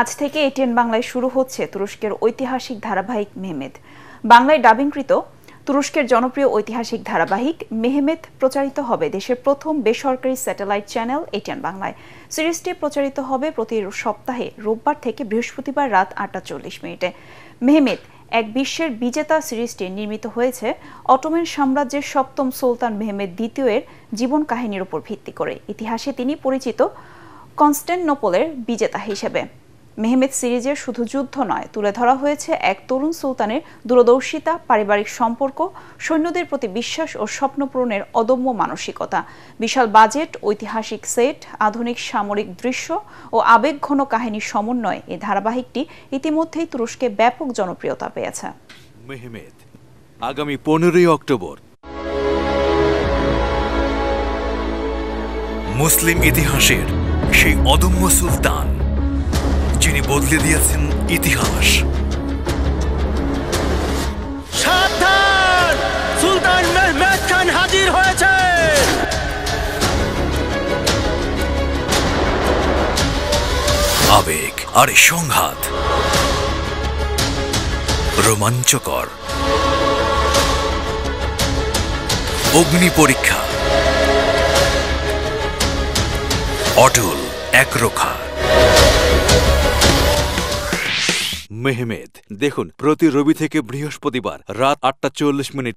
আজ থেকে এটিএন বাংলায় শুরু হচ্ছে তুরস্কের ঐতিহাসিক ধারাবাহিক মেহমেদ। বাংলায় ডাবিংকৃত তুরস্কের জনপ্রিয় ঐতিহাসিক ধারাবাহিক মেহমেদ প্রচারিত হবে দেশের প্রথম বেসরকারি স্যাটেলাইট চ্যানেল এটিএন বাংলায়। সিরিজটি প্রচারিত হবে প্রতি সপ্তাহে রোববার থেকে বৃহস্পতিবার রাত ৮টা ৪০ মিনিটে। মেহমেদ এক বিশ্বের বিজেতা সিরিজটি নির্মিত হয়েছে অটোমান সাম্রাজ্যের সপ্তম সুলতান মেহমেদ দ্বিতীয়-এর জীবন কাহিনীর উপর ভিত্তি করে। ইতিহাসে তিনি পরিচিত কনস্ট্যান্টিনোপলের বিজেতা হিসেবে। মেহমেদ সিরিজের শুধু যুদ্ধ নয়, তুলে ধরা হয়েছে এক তরুণ সুলতানের দূরদর্শিতা, পারিবারিক সম্পর্ক, সৈন্যদের প্রতি বিশ্বাস ও স্বপ্ন পূরণের অদম্য মানসিকতা। বিশাল বাজেট, ঐতিহাসিক সেট, আধুনিক সামরিক দৃশ্য ও আবেগঘন কাহিনীর সমন্বয়ে এই ধারাবাহিকটি ইতিমধ্যেই তুরস্কে ব্যাপক জনপ্রিয়তা পেয়েছে। মেহমেদ আগামী 15ই অক্টোবর। মুসলিম ইতিহাসের সেই অদম্য সুলতান যিনি বদলে দিয়েছেন ইতিহাস। সাবধান, সুলতান মেহমেদ খান হাজির হয়েছে। আবেগ আর সংঘাত, রোমাঞ্চকর, অগ্নি পরীক্ষা, অটল একরোখা। মেহমেদ দেখুন প্রতি রবি থেকে বৃহস্পতিবার রাত ৮টা ৪০ মিনিট।